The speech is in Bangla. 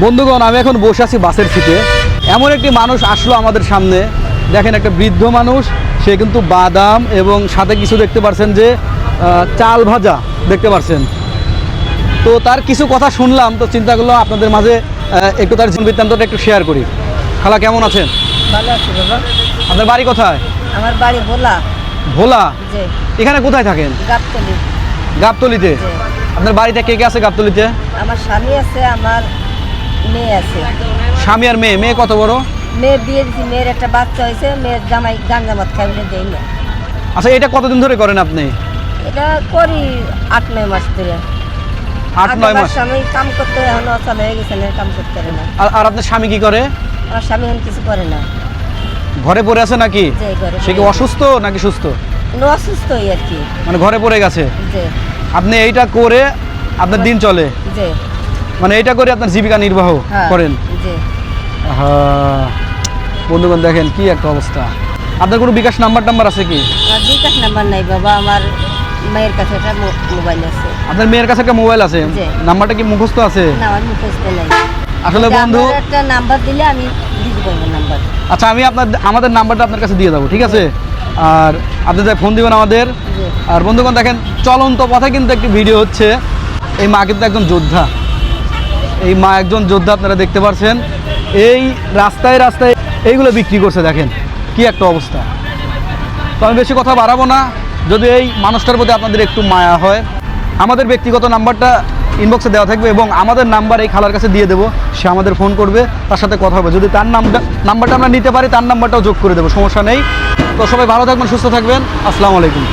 বন্ধুগণ, আমি এখন বসে আছি বাসের সিটে। এমন একটি মানুষ আসলো আমাদের সামনে। দেখেন, একটা বৃদ্ধ মানুষ, সে কিন্তু বাদাম এবং সাথে কিছু দেখতে পাচ্ছেন যে চাল ভাজা দেখতে পাচ্ছেন। তো তার কিছু কথা শুনলাম, তো চিন্তা করলাম আপনাদের মাঝে একটু তার জীবন বৃত্তান্তটা একটু শেয়ার করি। খালা, কেমন আছেন? ভালো আছি বাবা। আপনার বাড়ি কোথায়? আমার বাড়ি ভোলা। ভোলা? জি। এখানে কোথায় থাকেন? গাবতলী। গাবতলীতে? জি। আপনার বাড়িতে কে কে আছে গাবতলীতে? আমার স্বামী আছে, আমার মেয়ে আছে। স্বামী আর মেয়ে? মেয়ে কত বড়? মেয়ে বিয়ে দিছি, মেয়ের একটা বাচ্চা হয়েছে। মেয়ের জামাই গাঞ্জামাত খাইলে দেই না। আচ্ছা, এটা কতদিন ধরে করেন আপনি? এটা করি 8-9 মাস ধরে। 8-9 মাস? স্বামী কাম করতে এখন অচল হয়ে গেছে, না কাম করতে পারে না। আর আপনার স্বামী কি করে? আমার স্বামী এখন কিছু করে না। ঘরে পড়ে আছে নাকি? যে ঘরে সে কি অসুস্থ নাকি সুস্থ? অসুস্থ আর কি। মানে ঘরে পড়ে গেছে? যে আপনি এইটা করে আপনার দিন চলে? যে মানে এইটা করে আপনার জীবিকা নির্বাহ করেন? যে হ্যাঁ। বন্ধুগণ, দেখেন কি একটা অবস্থা। আপনার কোনো বিকাশ নাম্বার আছে কি? আমার বিকাশ নাম্বার নাই বাবা। আমার মেয়ের কাছে একটা মোবাইল আছে। আপনার মেয়ের কাছে একটা মোবাইল আছে? জি। নাম্বারটা কি মুখস্থ আছে? না, আমার মুখস্থ নাই। আসলে বন্ধু, একটা নাম্বার দিলে আমি দিয়ে দেবো নাম্বার। আচ্ছা, আমি আমাদের নাম্বারটা আপনার কাছে দিয়ে দেবো, ঠিক আছে? আর আপনি যাই ফোন দিবেন আমাদের। জি। আর বন্ধুগণ, দেখেন চলন্ত পথে কিন্তু একটি ভিডিও হচ্ছে। এই মা কিন্তু একজন যোদ্ধা। এই মা একজন যোদ্ধা, আপনারা দেখতে পাচ্ছেন। এই রাস্তায় রাস্তায় এইগুলো বিক্রি করছে। দেখেন কি একটা অবস্থা। তো আমি বেশি কথা বাড়াবো না। যদি এই মানুষটার প্রতি আপনাদের একটু মায়া হয়, আমাদের ব্যক্তিগত নাম্বারটা ইনবক্সে দেওয়া থাকবে এবং আমাদের নাম্বার এই খালার কাছে দিয়ে দেবো। সে আমাদের ফোন করবে, তার সাথে কথা হবে। যদি তার নাম্বারটা আমরা নিতে পারি, তার নাম্বারটাও যোগ করে দেবো, সমস্যা নেই। তো সবাই ভালো থাকবেন, সুস্থ থাকবেন। আসসালামু আলাইকুম।